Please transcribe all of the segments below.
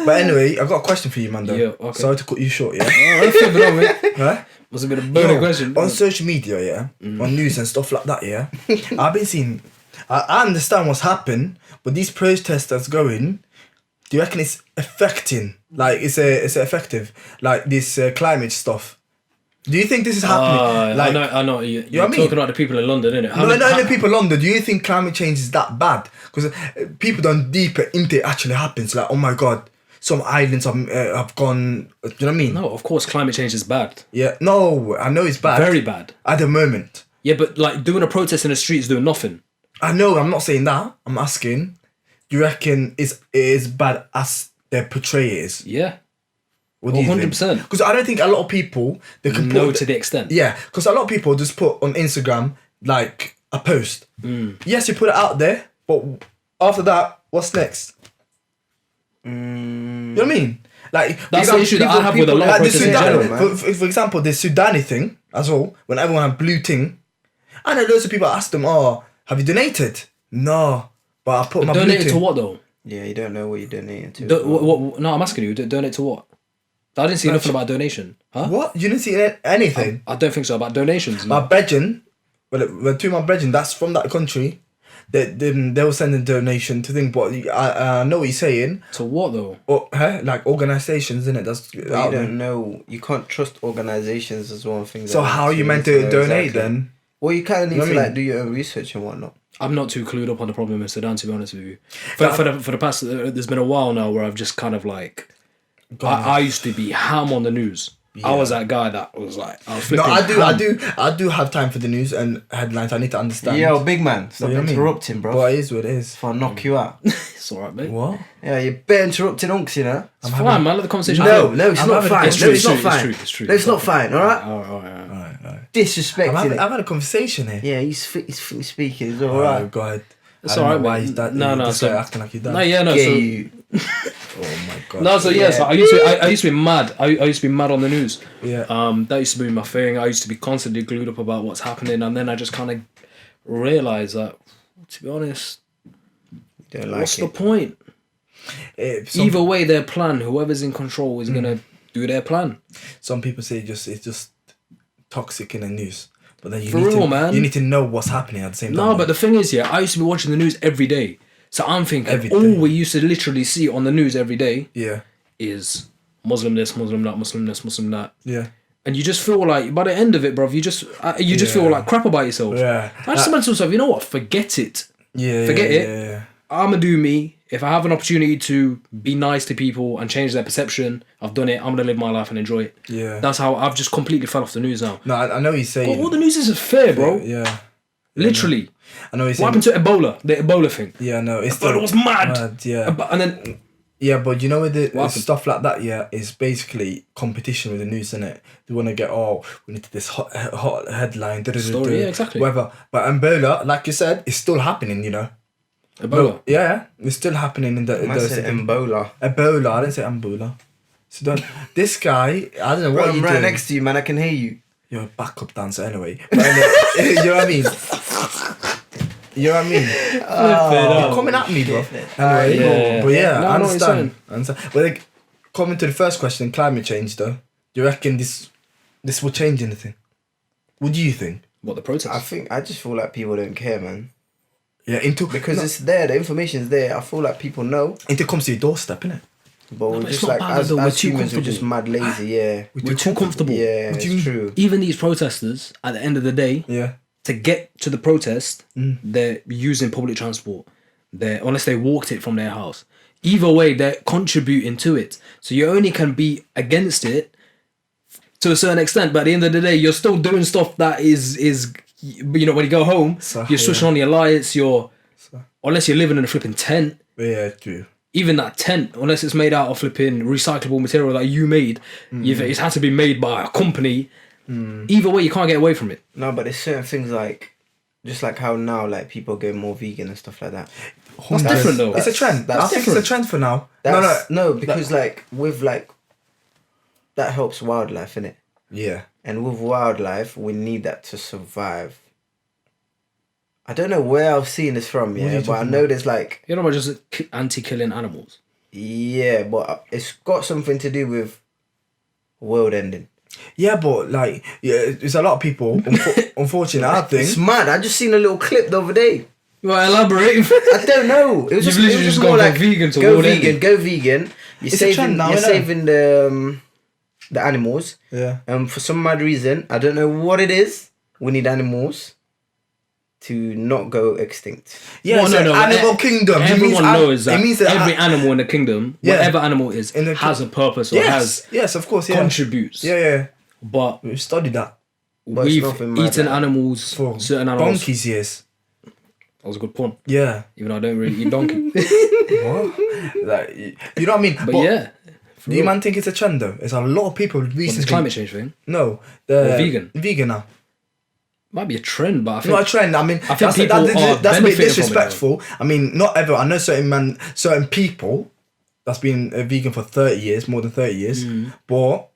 But anyway, I've got a question for you, man. Though. Yeah, okay. Sorry to cut you short. Yeah. Huh? Was a bit of a burning question. On social media, on news and stuff like that, I've been seeing. I understand what's happened, but these protests that's going, do you reckon it's affecting? Like, it's effective? Like this climate stuff. Do you think this is happening? Like, I know. You're you know what I mean? talking about the people in London, innit? No, the people in London. Do you think climate change is that bad? Because people don't deeper into it actually happens. Like, oh my God, some islands have gone. Do you know what I mean? No, of course, climate change is bad. Yeah, no, I know it's bad. Very bad. At the moment. Yeah, but like doing a protest in the streets doing nothing. I know, I'm not saying that. I'm asking, do you reckon it is bad as they portray it is? Yeah. What do you 100%. Because I don't think a lot of people... they can put to the extent. Yeah, because a lot of people just put on Instagram, like, a post. Yes, you put it out there, but after that, what's next? You know what I mean? Like, that's the issue that I have with a lot of protests in general, man. For example, the Sudani thing, as well, when everyone had blue thing, I know loads of people ask them, oh, have you donated? No, but I put my donated blue to what, though? Yeah, you don't know what you're donating to. No, I'm asking you, donate to what? I didn't see nothing about donation. Huh? What? You didn't see anything? I don't think so, about donations. My brethren, well, two of my brethren, that's from that country, they were sending donation to things, but I know what you're saying. To what, though? Like organisations, innit? That's you don't know. You can't trust organisations as one thing. So how are you meant to donate exactly. then? Well, you kind of need to like do your own research and whatnot. I'm not too clued up on the problem in Sudan, to be honest with you. For the past, there's been a while now where I've just kind of like... I used to be ham on the news. Yeah. I was that guy that was like, I was flipping. No, I do have time for the news and headlines. I need to understand. Yo, big man, stop interrupting, bro. Well, it is what it is. If I knock you out. It's alright, mate. What? Yeah, you're bare interrupting unks, you know. It's fine, man. Let the conversation. No, it's not fine. It's not fine. It's true. No, it's not fine. All right. All right. Disrespecting. I've had a conversation here. Yeah, he's speaking. It's all right. Go ahead. It's alright. Why is that? No. So acting like you done. No, yeah, no. Oh my God. No, so yeah, so I used to be mad. I used to be mad on the news. Yeah. That used to be my thing. I used to be constantly glued up about what's happening, and then I just kind of realised that, to be honest, what's the point? Either way, their plan, whoever's in control is gonna do their plan. Some people say it's just toxic in the news, but then man, you need to know what's happening at the same time. No, but the thing is, I used to be watching the news every day. So I'm thinking, all we used to literally see on the news every day is Muslim this, Muslim that, Muslim this, Muslim that. Yeah. And you just feel like, by the end of it, bruv, you just feel like crap about yourself. Yeah. I just said to myself, you know what, forget it. Yeah. Forget it. Yeah. I'm going to do me. If I have an opportunity to be nice to people and change their perception, I've done it. I'm going to live my life and enjoy it. Yeah. That's how I've just completely fell off the news now. No, I know what you're saying. All the news isn't fair, bro. Yeah. Literally. I know what you're saying. What happened to Ebola? The Ebola thing. Yeah, no, Ebola was mad. Yeah. And then... Yeah, but you know with the stuff like that, is basically competition with the news, isn't it? They want to get, we need this hot headline. Story, yeah, exactly. Whatever. But Ebola, like you said, it's still happening, you know. Ebola? Yeah, it's still happening in the... I said Ebola. Ebola, I didn't say Ebola. So this guy, I don't know what I'm right next to you, man. I can hear you. You're a backup dancer anyway. But you know what I mean? You know what I mean? You're coming at me, bro. Anyway, but I understand. But like, coming to the first question, climate change though, do you reckon this will change anything? What do you think? What, the protest? I just feel like people don't care, man. Yeah, it's there, the information's there. I feel like people know. It comes to your doorstep, innit? But we're just like, as humans, we're just mad lazy, yeah. We're too comfortable. Yeah, it's true. Even these protesters, at the end of the day, to get to the protest, they're using public transport. Unless they walked it from their house. Either way, they're contributing to it. So you only can be against it to a certain extent, but at the end of the day, you're still doing stuff that is you know, when you go home, you're switching on your lights, unless you're living in a flipping tent. Yeah, true. Even that tent, unless it's made out of flipping recyclable material that you made, it has to be made by a company. Either way, you can't get away from it. No, but there's certain things like, just like how now, like people go more vegan and stuff like that. That's different though. It's a trend. I think it's a trend for now. No, because like with like that helps wildlife, innit? Yeah. And with wildlife, we need that to survive. I don't know where I've seen this from, but I know there's like... You know about just anti-killing animals? Yeah, but it's got something to do with world ending. Yeah, but like, there's a lot of people. Unfortunately, I think it's mad. I just seen a little clip the other day. Well, elaborate. I don't know. It was You've just, literally just gone from vegan to go world vegan, ending. go vegan. You're saving the animals. Yeah. For some mad reason, I don't know what it is. We need animals to not go extinct. Yeah, no. Animal kingdom. Everyone knows that. It means that every animal in the kingdom, whatever animal is, has a purpose or yes, of course, contributes. Yeah. But we've studied that. But we've eaten animals, for certain animals. Donkey's years. That was a good point. Yeah. Even though I don't really eat donkey. What? Like, you know what I mean? But yeah. Do you man think it's a trend though? It's a lot of people recently. This climate change thing? No. Vegan? Vegan now. Might be a trend, but I think... Not a trend. I mean, I think that's a bit disrespectful. I mean, not everyone. I know certain people that's been vegan for 30 years, more than 30 years. But,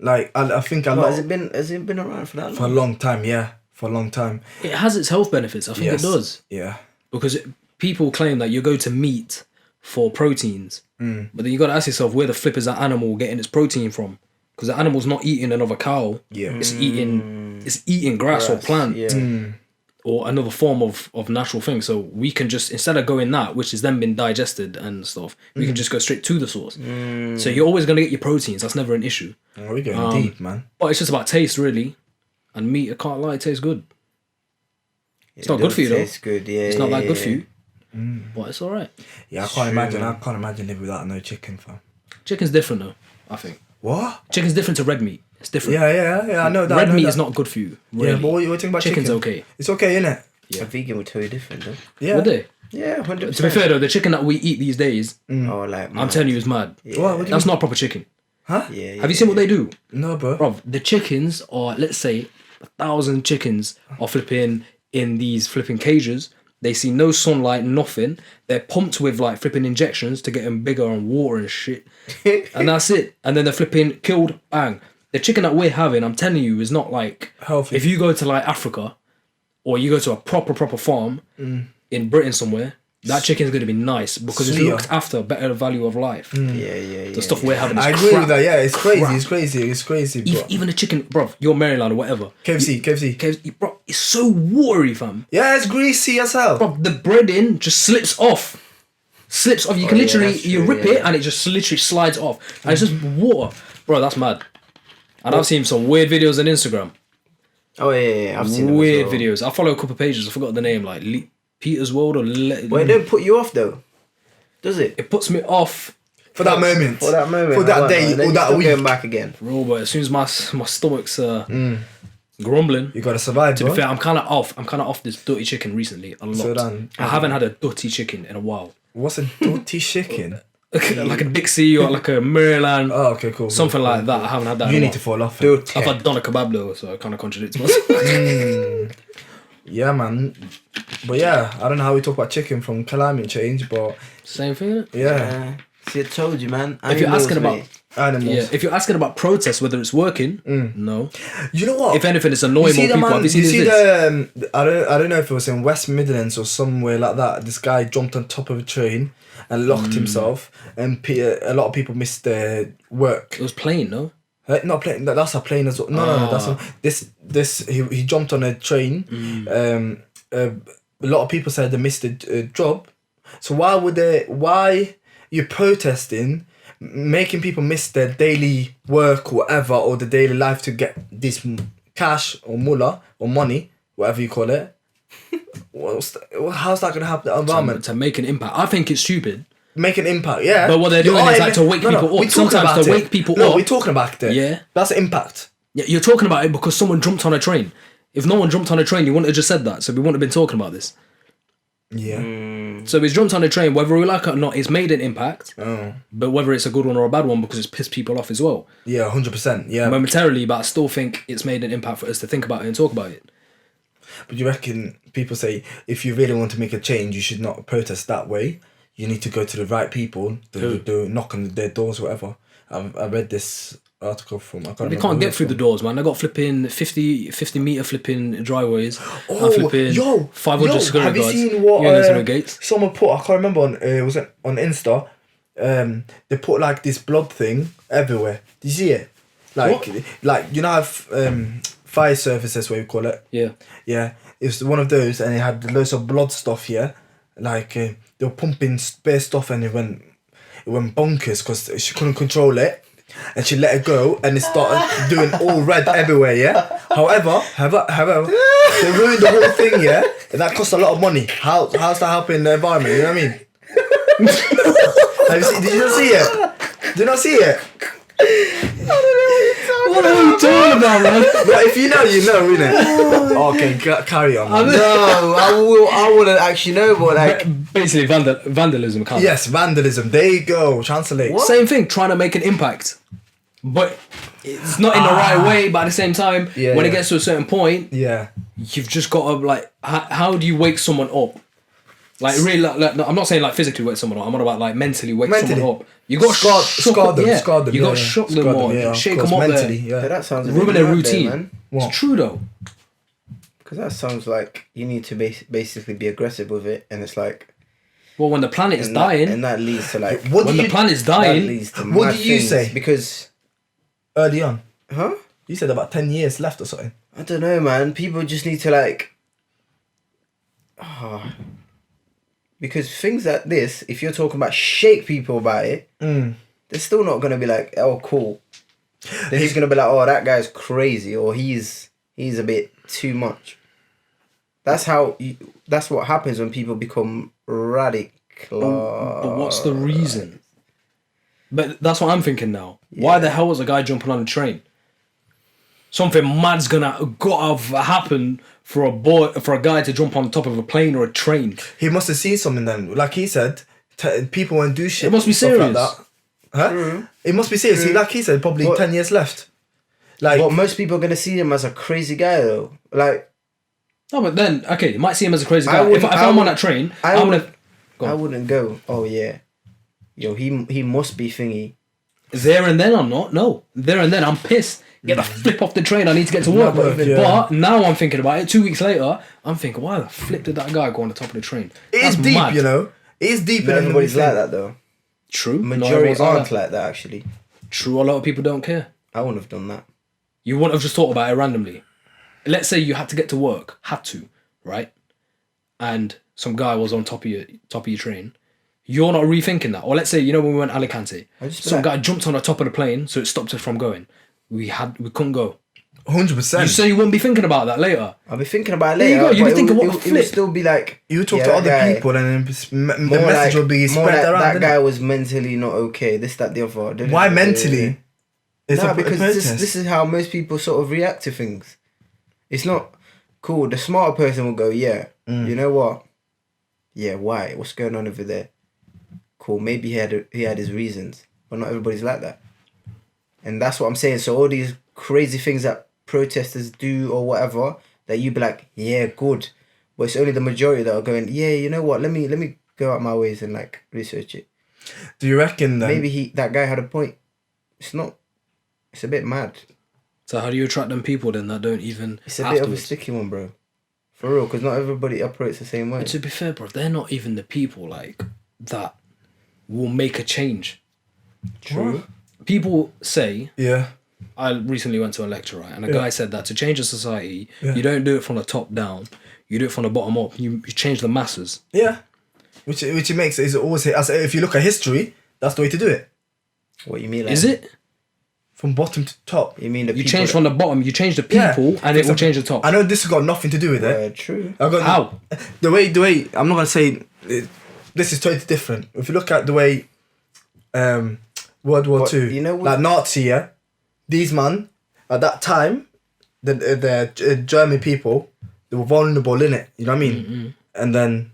like, I think a lot... Has it been around for that long? For a long time, yeah. For a long time. It has its health benefits. I think it does. Yeah. Because people claim that you go to meat for proteins. But then you got to ask yourself, where the flip is that animal getting its protein from? Because the animal's not eating another cow. Yeah. It's eating grass or plant. Yeah. Or another form of natural thing. So we can just, instead of going that, which has then been digested and stuff, we can just go straight to the source. So you're always going to get your proteins. That's never an issue. Oh, we're going deep, man. But it's just about taste, really. And meat, I can't lie, it tastes good. It's not good for you, though. It's good, yeah. It's not that good for you. But it's alright. Yeah, I can't imagine living without no chicken, fam. Chicken's different, though, I think. What? Chicken's different to red meat. It's different. Yeah, I know that. Red meat is not good for you. Really. Yeah, but what you're talking about Chicken's chicken? okay. It's okay, innit? Yeah. A vegan would tell you different, though. Yeah. Would they? Yeah, 100%. To be fair, though, the chicken that we eat these days, oh, like, I'm telling you, is mad. Yeah. What That's not proper chicken. Huh? Yeah. Have you seen what they do? No, bro. Bro, the chickens are, let's say, 1,000 chickens are flipping in these flipping cages. They see no sunlight, nothing. They're pumped with like flipping injections to get them bigger and water and shit. And that's it. And then they're flipping killed, bang. The chicken that we're having, I'm telling you, is not like healthy. If you go to like Africa or you go to a proper farm in Britain somewhere, that chicken's going to be nice because it's looked after, better value of life. Yeah. The stuff we're having is I agree with that, yeah. It's crazy. Bro. Even the chicken, bro, you're Maryland or whatever. KFC. Bro, it's so watery, fam. Yeah, it's greasy as hell. Bro, the breading just slips off. You can literally, you rip it and it just literally slides off. And it's just water. Bro, that's mad. And I've seen some weird videos on Instagram. Oh, yeah. I've seen weird videos. I follow a couple of pages. I forgot the name, like Peter's World or... Well, it don't put you off, though. Does it? It puts me off. For that moment. For that day or that week. Going back again. Bro, but as soon as my stomach's grumbling... You gotta survive, To be fair, I'm kind of off this dirty chicken recently a lot. So then, I haven't had a dirty chicken in a while. What's a dirty chicken? Like a Dixie or like a Maryland. Oh, okay, cool. Something like that. I haven't had that. You need to fall off. Dude, I've had doner kebab though, so I kind of contradict myself. Yeah, man. But yeah, I don't know how we talk about chicken from climate change, but Same thing, innit? yeah. See, I told you, man. If you're asking about Animals. if you're asking about protests, whether it's working, no. You know what? If anything, it's annoying more people. Have you seen this? I don't know if it was in West Midlands or somewhere like that. This guy jumped on top of a train and locked himself, and a lot of people missed their work. It was plane, no? Not plane. That's a plane as well. No. That's this. He jumped on a train. A lot of people said they missed a job. So why you're protesting, making people miss their daily work or whatever, or the daily life to get this cash or mullah or money, whatever you call it? How's that gonna help the environment? To make an impact. I think it's stupid. Make an impact, yeah. But what they're doing is like to wake people up. Sometimes to wake people up. No, we're talking about it. Yeah. That's impact. Yeah, you're talking about it because someone jumped on a train. If no one jumped on a train, you wouldn't have just said that. So we wouldn't have been talking about this. Yeah. So he's jumped on a train, whether we like it or not, it's made an impact. Oh. But whether it's a good one or a bad one, because it's pissed people off as well. Yeah, 100%. Yeah. Momentarily, but I still think it's made an impact for us to think about it and talk about it. But you reckon people say if you really want to make a change, you should not protest that way. You need to go to the right people, knock on their doors, whatever. I read this article from... They can't get through the doors, man. They got flipping 50 metre flipping driveways. Oh, and flipping 500 security have you guards. seen what there's no gates. someone put? I can't remember. Was it on Insta? they put like this blood thing everywhere. Do you see it? Like you know how fire services, what you call it. Yeah. It's one of those, and it had loads of blood stuff here. Like they were pumping spare stuff, and it went bonkers because she couldn't control it. And she let it go, and it started doing all red everywhere, yeah? However, they ruined the whole thing, yeah? And that cost a lot of money. How's that helping the environment, you know what I mean? Did you not see it? Did you not see it? What are you talking about, man? Well, if you know, you know, innit? Okay, carry on. Man. No, I wouldn't actually know, but like... Basically, vandalism. Yes, vandalism. There you go. Translate. What? Same thing, trying to make an impact. But it's not in the right way, but at the same time, when it gets to a certain point, you've just got to, like... How do you wake someone up? Like, really, like, I'm not saying, like, physically wake someone up. I'm on about, like, mentally wake someone up. You got to scar them. You got to shock them more. Shake them up mentally, there. That sounds ruin their routine. There, man. It's true, though. Because that sounds like you need to basically be aggressive with it. And it's like... Well, when the planet is dying... And that leads to, like... When the planet's dying... That leads to what did you say? Because... Early on. Huh? You said about 10 years left or something. I don't know, man. People just need to, like... Because things like this, if you're talking about shake people about it, they're still not going to be like, oh, cool. They're just going to be like, oh, that guy's crazy, or he's a bit too much. That's what happens when people become radical. But what's the reason? But that's what I'm thinking now. Yeah. Why the hell was a guy jumping on a train? Something mad's gotta happen for a guy to jump on top of a plane or a train. He must have seen something then. Like he said, people won't do shit. It must be serious. Like that. Huh? Mm. It must be serious. Like he said, probably 10 years left. Like, but most people are gonna see him as a crazy guy though. Like, no, but then you might see him as a crazy guy. If I'm on that train, I wouldn't go. Oh yeah, yo, he must be thingy. There and then I'm not. No, there and then I'm pissed. Get the flip off the train. I need to get to work. But now I'm thinking about it. 2 weeks later, I'm thinking, why the flip did that guy go on the top of the train? It's deep, mad. You know. It's deep. Not everybody's like that though. True. Majority aren't like that actually. True. A lot of people don't care. I wouldn't have done that. You wouldn't have just thought about it randomly. Let's say you had to get to work. Right? And some guy was on top of your train. You're not rethinking that. Or let's say, when we went to Alicante, some guy jumped on the top of the plane, so it stopped us from going. We couldn't go. 100%. You say you wouldn't be thinking about that later. I'll be thinking about it later. There you go. You'd be thinking, what the flip? It would still be like... You talk to other people and then the message will be spread around. That guy was mentally not okay. This, that, the other. Why mentally? Because this is how most people sort of react to things. It's not cool. The smarter person will go, you know what? Yeah, why? What's going on over there? Cool. Maybe he had his reasons, but not everybody's like that. And that's what I'm saying. So all these crazy things that protesters do or whatever, that you be like, yeah, good. But it's only the majority that are going, yeah, you know what? Let me go out my ways and like research it. Do you reckon that maybe that guy had a point? It's not. It's a bit mad. So how do you attract them people then that don't even... It's a bit of a sticky one, bro. For real, because not everybody operates the same way. But to be fair, bro, they're not even the people like that will make a change. True. What? People say... Yeah. I recently went to a lecture, right? And a guy said that to change a society, you don't do it from the top down. You do it from the bottom up. You change the masses. Yeah. Which it makes... Is always... If you look at history, that's the way to do it. What you mean? Like, is it? From bottom to top. You mean you change from the bottom, you change the people, and it will change the top. I know this has got nothing to do with it. True. How? The way, I'm not going to say, this is totally different. If you look at the way World War II, like Nazi, these men, at that time, the German people, they were vulnerable, innit? You know what I mean? Mm-hmm. And then,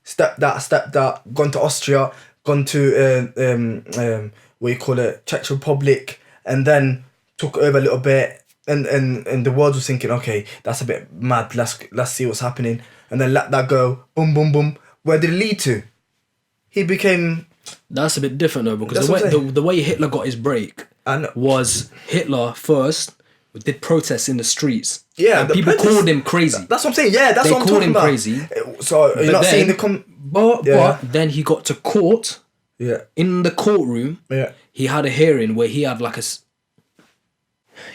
step that, gone to Austria, gone to, what you call it, Czech Republic, and then took over a little bit, and the world was thinking, okay, that's a bit mad, let's see what's happening, and then let that go, boom, boom, boom. Where did it lead to? He became... That's a bit different though, because the way Hitler got his break was Hitler first did protests in the streets. Yeah, and people called him crazy. That's what I'm saying. Yeah, that's what I'm talking about. They called him crazy. So you're not seeing But then he got to court. Yeah. In the courtroom. Yeah. He had a hearing where he had like a.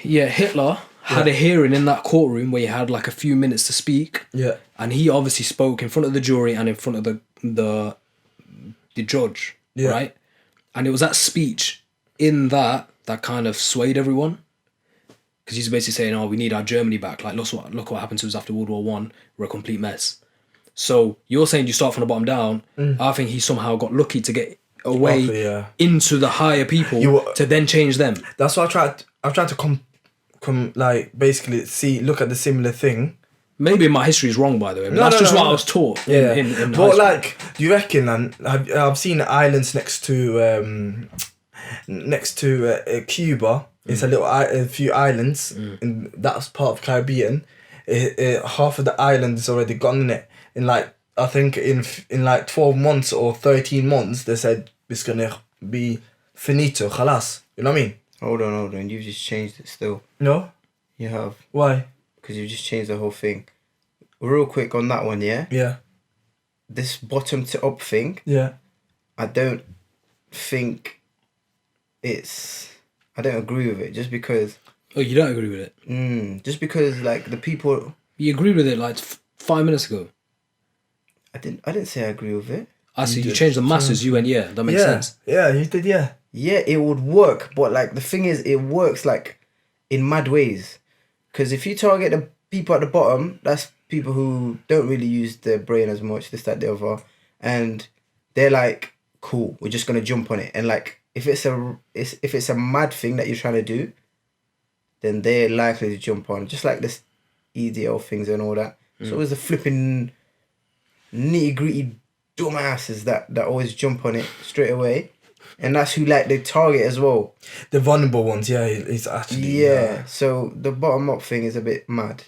Yeah, Hitler had a hearing in that courtroom where he had like a few minutes to speak. Yeah. And he obviously spoke in front of the jury and in front of the judge. Yeah. Right. And it was that speech in that kind of swayed everyone. Because he's basically saying, "Oh, we need our Germany back. Like, look what happened to us after World War One. We're a complete mess." So you're saying you start from the bottom down. I think he somehow got lucky to get away into the higher people to then change them. That's what I've tried to come like basically look at the similar thing. Maybe my history is wrong, by the way. But that's just what I was taught. Yeah. In but like, do you reckon? And I've seen islands next to Cuba. It's a few islands, and that's part of Caribbean. Half of the island is already gone in it. In like, I think in like 12 months or 13 months, they said it's gonna be finito, khalas. You know what I mean? Hold on. You've just changed it still. No? You have. Why? Because you've just changed the whole thing. Real quick on that one, yeah? Yeah. This bottom to up thing. Yeah. I don't think I don't agree with it just because... Oh, you don't agree with it? Just because, like, the people... You agreed with it, like, 5 minutes ago. I didn't say I agree with it. I see. You changed the masses, you went, yeah, that makes sense. Yeah, you did, yeah. Yeah, it would work, but, like, the thing is, it works, like, in mad ways. Because if you target the people at the bottom, that's people who don't really use their brain as much, this, that, the other, and they're like, cool, we're just going to jump on it. And, like, if it's a mad thing that you're trying to do, then they're likely to jump on. Just like this EDL things and all that. So it's the flipping nitty-gritty dumbasses that always jump on it straight away. And that's who like they target as well. The vulnerable ones, yeah, it's actually... Yeah, so the bottom-up thing is a bit mad.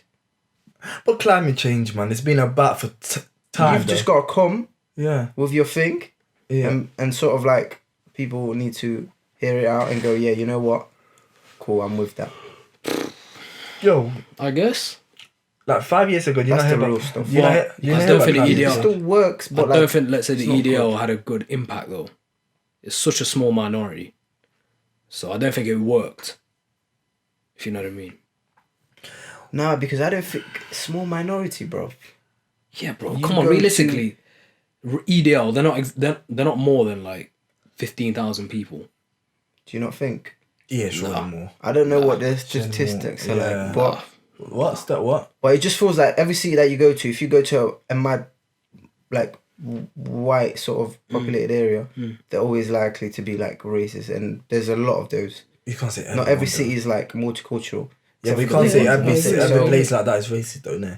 But climate change, man, it's been about for time. You've just got to come with your thing. Yeah. And sort of like... People need to hear it out and go, yeah, you know what? Cool, I'm with that. Yo. I guess. Like 5 years ago, that's the real stuff. I don't think the EDL... It still works, but I don't think, let's say, the EDL had a good impact, though. It's such a small minority. So I don't think it worked. If you know what I mean. Nah, because I don't think... Small minority, bro. Yeah, bro. Come on, realistically... EDL, they're not more than, like, 15,000 people. Do you not think? Yeah, sure, more. I don't know what the statistics are like, but what's that? What? But it just feels like every city that you go to, if you go to a mad, like white sort of populated area, they're always likely to be like racist, and there's a lot of those. You can't say not every city is like multicultural. Yeah, we can't say every place like that is racist, though, no.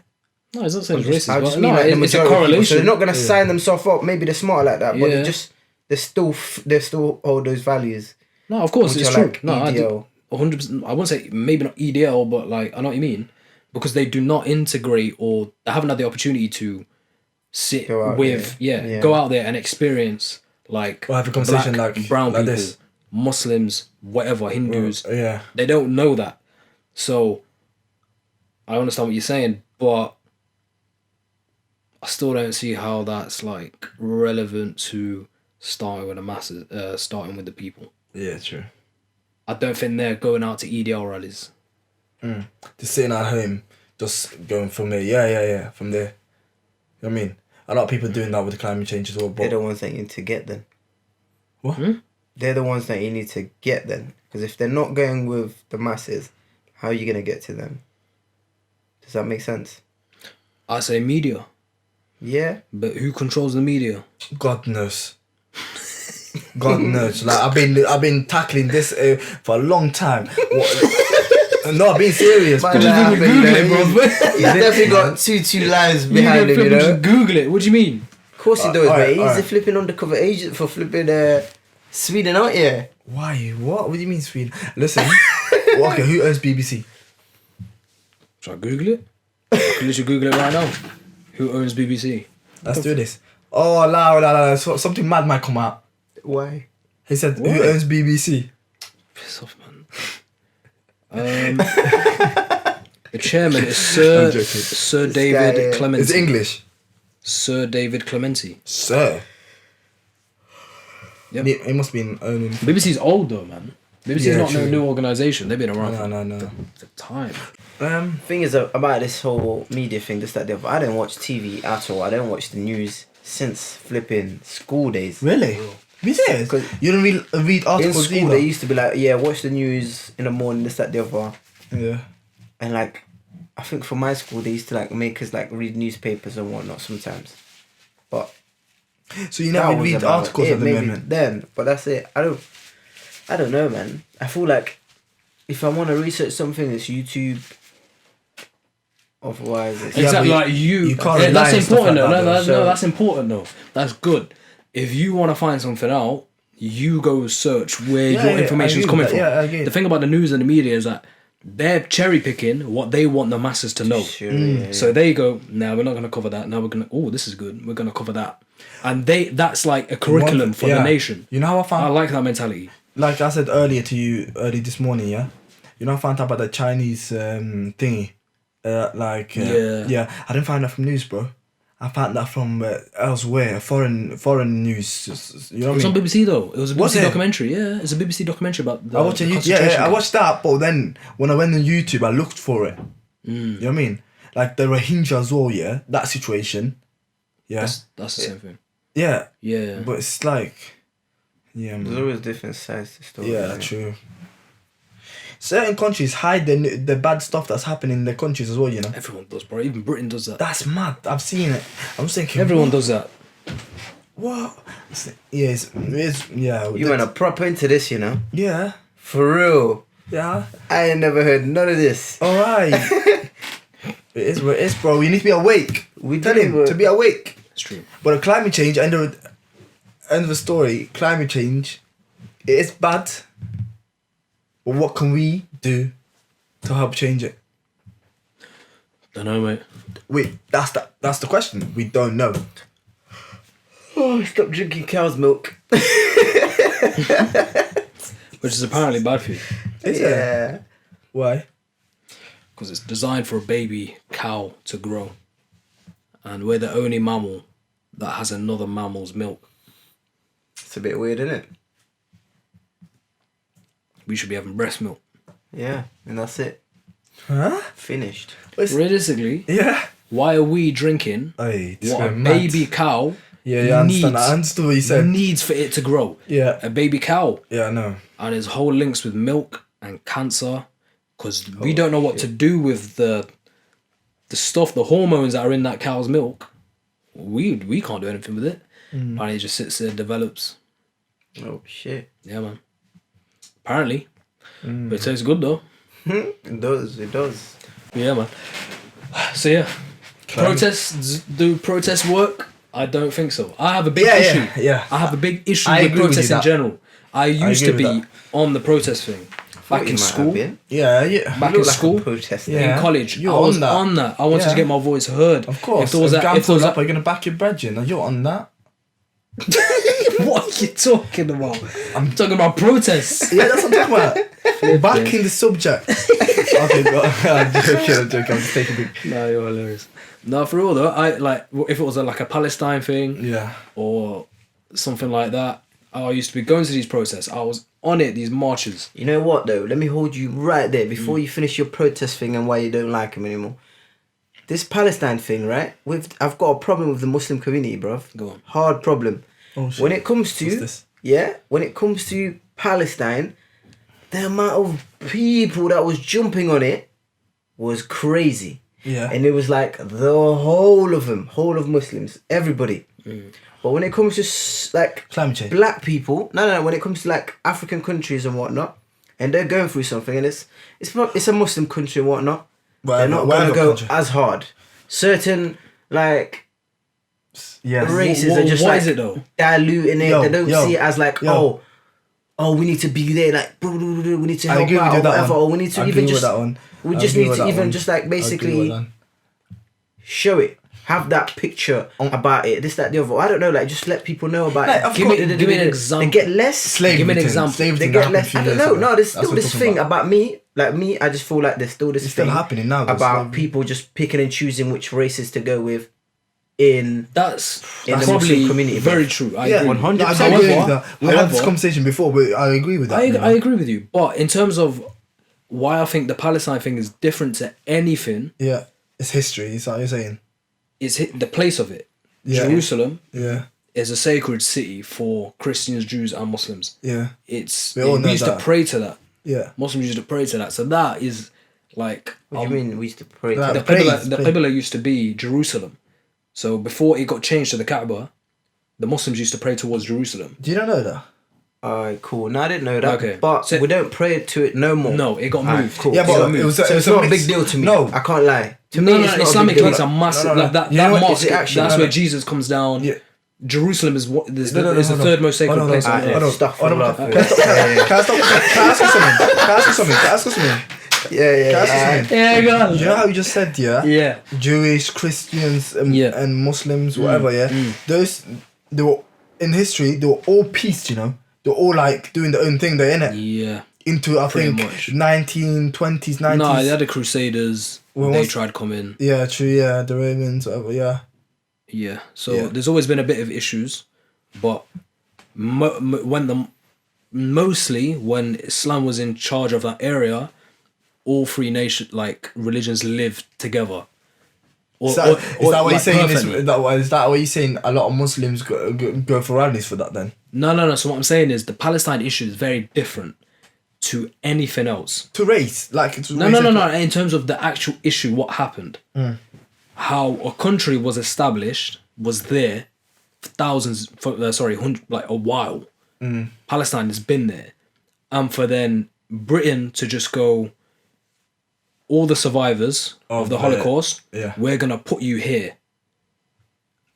No, it's not saying racist. I just mean like the majority. A correlation. So they're not gonna sign themselves up. Maybe they're smart like that, but they still hold those values. No, of course it's true. Like no, EDL. 100%. I wouldn't say maybe not EDL, but like I know what you mean, because they do not integrate or they haven't had the opportunity to sit with go out there and experience like or have a conversation black, like brown like people, this. Muslims, whatever, Hindus. Yeah, they don't know that. So I understand what you're saying, but I still don't see how that's like relevant to starting with the masses, starting with the people. Yeah, true. I don't think they're going out to EDL rallies. Just sitting at home, just going from there. Yeah, from there. You know what I mean? A lot of people doing that with the climate change as well. But they're the ones that you need to get then. What? They're the ones that you need to get then. Because if they're not going with the masses, how are you going to get to them? Does that make sense? I say media. Yeah. But who controls the media? God knows. God knows. Like I've been tackling this for a long time. No, I'm being serious. Could you Google it, bro? He's definitely got two lines behind him, you know? Just Google it. What do you mean? Of course he does, mate. He's a flipping undercover agent for flipping Sweden, aren't you? Why? What? What do you mean Sweden? Listen. Okay, who owns BBC? Should I Google it? I can literally Google it right now. Who owns BBC? Let's do this. Oh, la. So, something mad might come out. Why? He said, who owns BBC? Piss off, man. The chairman is Sir David Clemency. It's English. Sir David Clementi. Sir. Yep. It must be an owning. BBC's old though, man. BBC's not no new organisation. They've been around for time. Thing is about this whole media thing, this, that, the other. I don't watch TV at all. I don't watch the news since flipping school days. Really? You serious? You don't read articles in school, either? they used to be like, yeah, watch the news in the morning, this, that, the other. Yeah. And like, I think for my school, they used to like make us like read newspapers and whatnot sometimes. But so you never read articles at the moment? Then, but that's it. I don't know, man. I feel like if I want to research something, it's YouTube. Otherwise, it's exactly like you can't. That's important though. No, that's important though. That's good. If you want to find something out, you go search where your information is coming from. The thing about the news and the media is that they're cherry picking what they want the masses to know. So they go, no, we're not going to cover that. Now we're going to, this is good. We're going to cover that. And that's like a curriculum for the nation. You know how I like that mentality. Like I said earlier to you, early this morning, yeah? You know I found out about the Chinese thingy? I didn't find that from news, bro. I found that from elsewhere, foreign news. You know what it was on BBC though. It was a BBC documentary. Yeah, it's a BBC documentary about the I watched that, but then when I went on YouTube, I looked for it. You know what I mean? Like the Rohingya as well, yeah? That situation. Yeah. That's the same thing. Yeah. Yeah. But it's like... Yeah, man. There's always different sides to the story. Yeah, true. Certain countries hide the bad stuff that's happening in their countries as well, you know? Everyone does, bro. Even Britain does that. That's mad. I've seen it. I'm thinking... Everyone does that. What? Yeah, You went proper into this, you know? Yeah. For real. Yeah. I ain't never heard none of this. Alright. It is what it is, bro. You need to be awake. We tell him to be awake. It's true. But the climate change, end of the story, climate change, it is bad. But what can we do to help change it? Don't know, mate. Wait, that's the question. We don't know. Oh, stop drinking cow's milk. Which is apparently bad for you. Is it? Why? Because it's designed for a baby cow to grow. And we're the only mammal that has another mammal's milk. It's a bit weird, isn't it? We should be having breast milk. Yeah, and that's it. Huh? Finished. Realistically, why are we drinking what a baby cow I understand. I understood what you said. Needs for it to grow? Yeah. A baby cow. Yeah, I know. And there's whole links with milk and cancer because we don't know what to do with the stuff, the hormones that are in that cow's milk. We can't do anything with it. And it just sits there, develops. Oh, shit. Yeah, man. Apparently. But it tastes good, though. It does. Yeah, man. So, yeah. Do protests work? I don't think so. I have a big issue. Yeah. I have a big issue with protests in general. I used to be on the protest thing. Back in school. Yeah. Back in school. In college. I was on that. I wanted to get my voice heard. Of course. If there was up, are you going to back your brethren? You're on that. What are you talking about? I'm talking about protests. Yeah, that's what I'm talking about. Back in the subject. Okay, I'm joking. I'm just taking it. No, you're hilarious. No, for real though, I like if it was like a Palestine thing, or something like that. I used to be going to these protests. I was on it. These marches. You know what though? Let me hold you right there before you finish your protest thing and why you don't like him anymore. This Palestine thing, right? I've got a problem with the Muslim community, bruv. Go on. Hard problem. Oh, shit. When it comes to Palestine, the amount of people that was jumping on it was crazy. Yeah. And it was like the whole of Muslims, everybody. But when it comes to like climate change, black people, no, when it comes to like African countries and whatnot, and they're going through something, and it's a Muslim country and whatnot. They're not going to go as hard. Certain, like, races are just like diluting it. They don't see it as like, oh, we need to be there, like, we need to help out or whatever. Or we need to even just, we just need to even just like basically show it. Have that picture about it, this, that, the other. I don't know, like just let people know about it. Give me an example. They get less. Give me an example. They get less. I don't know. No, there's still this thing about me. Like me, I just feel like there's still this thing happening now about people just picking and choosing which races to go with. That's the probably Muslim community, very true. I Yeah, agree. 100%. I agree with that. We had this However, conversation before, but I agree with that. I agree with you. But in terms of why I think the Palestine thing is different to anything, Yeah, it's history. Is that what you're saying? it's the place of it. Yeah. Jerusalem Yeah, is a sacred city for Christians, Jews, and Muslims. yeah, We all know used that. to pray to that. yeah. Muslims used to pray to that. So that is like What do you mean we used to pray? Like, to the Qibla used to be Jerusalem. So before it got changed to the Kaaba, the Muslims used to pray towards Jerusalem. Do you not know that? Alright, cool. No, I didn't know that. Okay. But So- we don't pray to it no more. No, it got moved. Alright, cool. Yeah, but got moved. it was- so it was it's a not a mix- big deal to me. No. I can't lie. To No, me, no, it's not a big Islamically deal. it's a massive No, no, no. like that. You know That what? mosque, Is it actually- that's no, where no. Jesus comes down. Yeah. Jerusalem is what is the, No, no, is no, the no. third most sacred Hold on, place hold on on, earth. hold on. Stuff Hold on. for love. Can I stop? Can I stop? Can I ask you something? Can I ask you something? Can I ask you something? Yeah. Can I ask you something? Yeah, go on. Do you know how you just said, yeah? Yeah. Jewish, Christians, Yeah. and Muslims, whatever, yeah? They were, in history, they were all peace, you know? They were all like doing their own thing there, innit? Yeah. Into, I Pretty think, much. 1920s, 90s. No, they had the Crusaders. Well, they what's- tried coming. Yeah, true, yeah. The Romans, whatever, yeah. Yeah. So Yeah. there's always been a bit of issues, but mostly when Islam was in charge of that area, all three religions lived together. Is that what like you're saying? perfectly. Is that what you're saying? A lot of Muslims go for rallies for that then? No. So what I'm saying is the Palestine issue is very different to anything else. To race? Like, it's No. In terms of the actual issue, what happened, how a country was established was there for a while. Palestine has been there, and for then Britain to just go, all the survivors of the Holocaust, we're gonna put you here,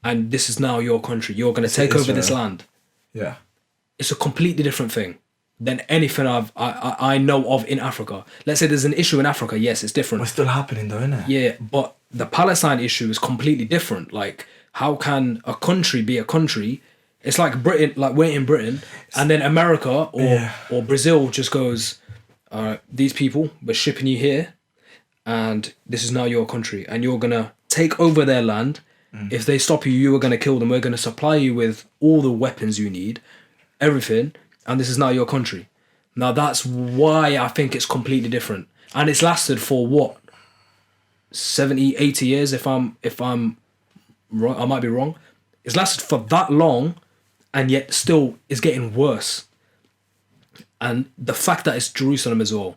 and this is now your country. You're gonna take over this land. Yeah. It's a completely different thing than anything I know of in Africa. Let's say there's an issue in Africa. Yes, it's different. But it's still happening though, isn't it? Yeah, but the Palestine issue is completely different. Like, how can a country be a country? It's like Britain, like we're in Britain, and then America or Brazil just goes, all right, these people, we're shipping you here, and this is now your country, and you're gonna take over their land. If they stop you, you are gonna kill them. We're gonna supply you with all the weapons you need, everything, and this is now your country. Now that's why I think it's completely different, and it's lasted for what, 70, 80 years. If I'm wrong, I might be wrong. It's lasted for that long, and yet still is getting worse. And the fact that it's Jerusalem as well,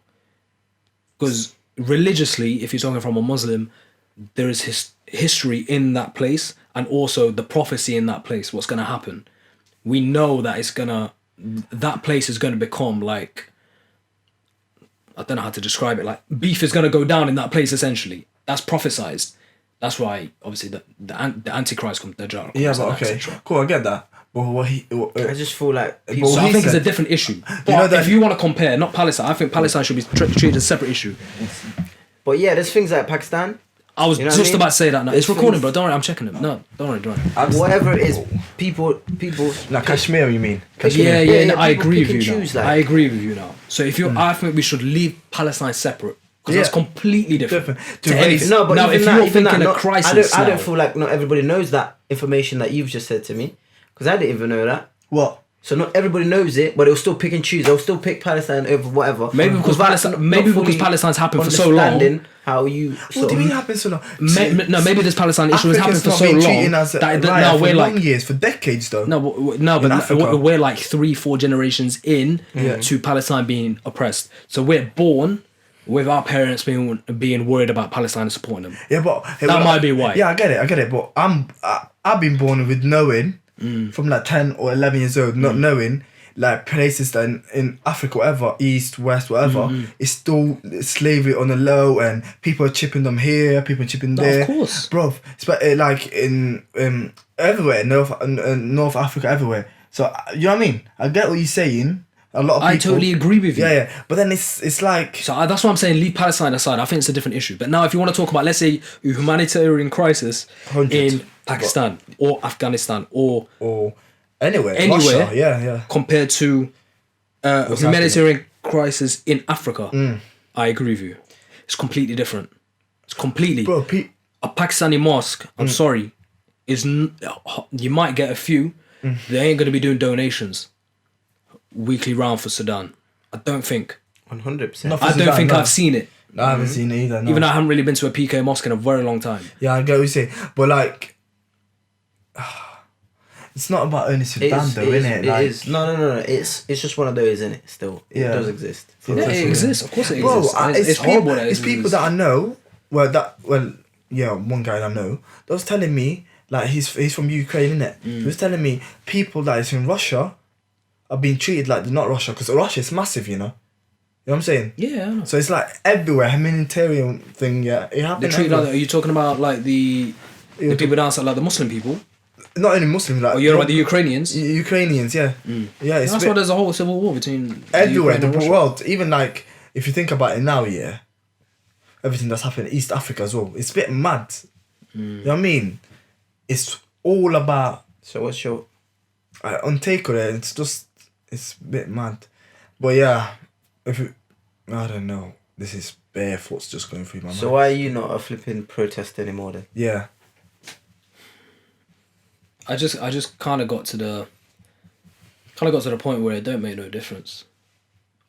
because religiously, if you're talking from a Muslim, there is history in that place, and also the prophecy in that place. What's going to happen? We know that that place is going to become like, I don't know how to describe it. Like, beef is going to go down in that place. Essentially, that's prophesized. That's why, obviously, the Antichrist comes. The Dajjal comes, Yeah, but and okay, etc. cool. I get that. But I just feel like But people, So he I think said- it's a different issue. But know that- if you want to compare, not Palestine, I think Palestine should be treated as a separate issue. but yeah, there's things like Pakistan. I was You know what just I mean? about to say that now. It's There's recording, things- bro. Don't worry, I'm checking it. No, don't worry. Whatever it is, people. like Kashmir, you mean? Yeah, Kashmir. Yeah, no, I people agree pick with and you now. choose, like- I agree with you now. So if you, I think we should leave Palestine separate, because that's completely different. Different. To To anything. race. No, but now, even if that, you're even that, thinking a not- crisis, I don't now- feel like not everybody knows that information that you've just said to me, because I didn't even know that. What? So not everybody knows it, but they'll still pick and choose. They'll still pick Palestine over whatever. Maybe because Without Palestine, not maybe fully because Palestine's happened for so long. understanding how you. What sort do you of- mean happen so long? Maybe this Palestine issue has happened Africa's for not so been long treated as a that riot now for we're long like, years, for decades though. but Africa. we're like 3-4 generations in to Palestine being oppressed. So we're born with our parents being worried about Palestine and supporting them. Yeah, but That might be why. Yeah, I get it. But I've been born with knowing from like 10 or 11 years old, not knowing like places that in Africa, whatever, east, west, whatever, it's still slavery on the low, and people are chipping them here, people are chipping there. Of course, bro. Like in everywhere, North Africa, everywhere. So you know what I mean? I get what you're saying. A lot of people. I totally agree with you. Yeah. But then it's like. So that's why I'm saying leave Palestine aside. I think it's a different issue. But now, if you want to talk about, let's say, a humanitarian crisis 100. in Pakistan or Afghanistan or Anywhere, anywhere, Russia, yeah. compared to a humanitarian crisis in Africa, I agree with you. It's completely different. It's completely. Bro, a Pakistani mosque, I'm sorry, you might get a few. They ain't going to be doing donations weekly round for Sudan. I don't think. 100%. I don't think I've seen it. No, I haven't seen it either. No. Even though I haven't really been to a PK mosque in a very long time. Yeah, I get what you say. But like, it's not about only Sudan though, innit? It is. No. It's just one of those, isn't it? Still, it does exist. Yeah, it exists. Of course it exists. Bro, it's horrible that it exists. It's people that I know. One guy that I know that was telling me, like, he's from Ukraine, innit? He was telling me people that is in Russia are being treated like they're not Russia, because Russia is massive, you know. You know what I'm saying? Yeah, I know. So it's like everywhere, humanitarian thing, it happens. They're treated like that. Are you talking about like the people down south, like the Muslim people? Not only Muslims, like... Oh, you're about the Ukrainians? Ukrainians, yeah. Yeah, it's that's why there's a whole civil war between... Everywhere, the world. Even like, if you think about it now, yeah, everything that's happening in East Africa as well, it's a bit mad. You know what I mean? It's all about... So what's your... on take on it, it's a bit mad. But yeah, I don't know. This is bare thoughts just going through my mind. So why are you not a flipping protest anymore then? Yeah. I just kind of got to the point where it don't make no difference.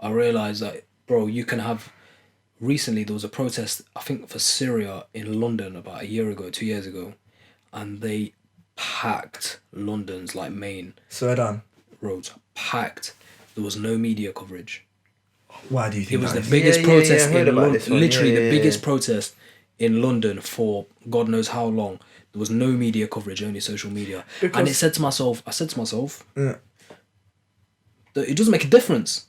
I realised that, bro, you can have... Recently, there was a protest, I think, for Syria in London about 2 years ago, and they packed London's, like, main... Sudan. Roads. Packed. There was no media coverage. Why do you think it was the biggest protest in London? Literally the biggest protest in London for God knows how long. There was no media coverage, only social media. Because and I said to myself, that it doesn't make a difference.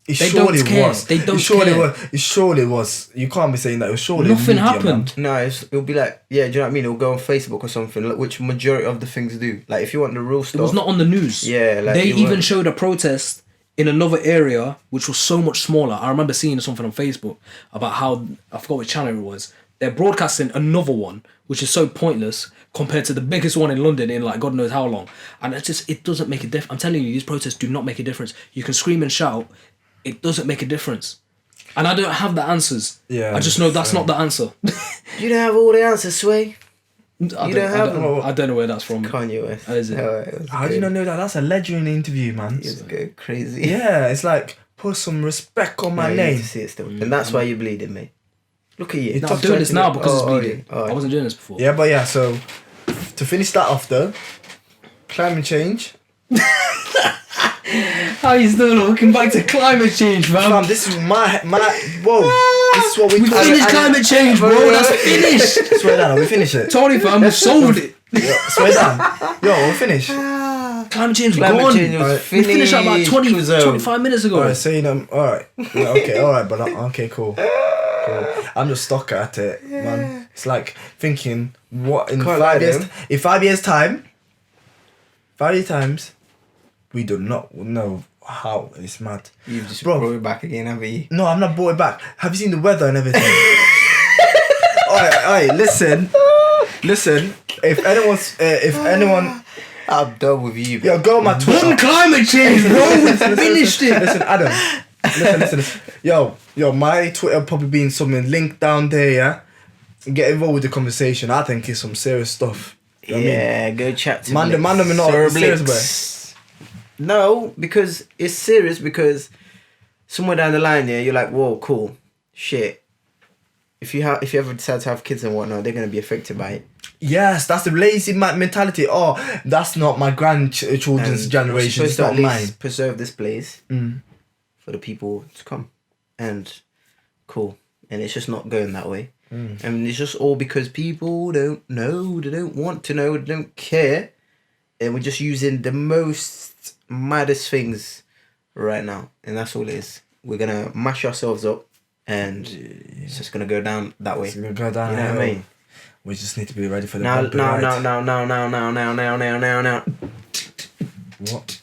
They don't care. They don't care. It surely was. You can't be saying that. It was surely nothing happened. No, it'll be like, do you know what I mean? It'll go on Facebook or something, which majority of the things do. Like, if you want the real stuff... It was not on the news. Yeah. Like, they even showed a protest in another area, which was so much smaller. I remember seeing something on Facebook about how... I forgot which channel it was. They're broadcasting another one, which is so pointless compared to the biggest one in London in, like, God knows how long. And it doesn't make a difference. I'm telling you, these protests do not make a difference. You can scream and shout. It doesn't make a difference. And I don't have the answers. Yeah. I just know that's not the answer. You don't have all the answers, Sway. I don't know where that's from. Kanye West. Is it? How do you not know that? That's a legendary interview, man. It's good, crazy. Yeah, it's like, put some respect on my name. You need to see it still. And that's why you're bleeding, mate. Look at you. No, I'm doing this now because it's bleeding. I wasn't doing this before. Yeah, but yeah, so to finish that off though, climate change. How you still looking back to climate change, fam? This is my whoa. This is what we finished climate change, bro. That's finished. Swear down, we finished it. Tony, fam, we sold it. Swear down. Yo, we're finished. Climate change gone. We finished about 25 minutes ago. Alright, saying alright. Yeah, okay, alright, but okay, cool. I'm just stuck at it, man. It's like thinking, what in 5 years? In 5 years' time, 5 years times, we do not know how. It's mad. You've just brought it back again, haven't you? No, I've not brought it back. Have you seen the weather and everything? Alright, listen. If anyone. I'm done with you. Yo, go on my Twitter. One climate change, bro. We finished it. Listen, Adam. Listen. Yo, my Twitter probably being something linked down there, yeah? Get involved with the conversation. I think it's some serious stuff. You know what I mean? Go chat to man. The man are not serious about it. No, because it's serious because somewhere down the line, yeah, you're like, whoa, cool. Shit. If you ever decide to have kids and whatnot, they're going to be affected by it. Yes, that's the lazy mentality. Oh, that's not my grandchildren's generation. It's not mine. Preserve this place for the people to come. And cool. And it's just not going that way. And it's just all because people don't know, they don't want to know, they don't care. And we're just using the most maddest things right now. And that's all it is. We're going to mash ourselves up and it's just going to go down that way. It's going to go down. You know what I mean? We just need to be ready for the now. What?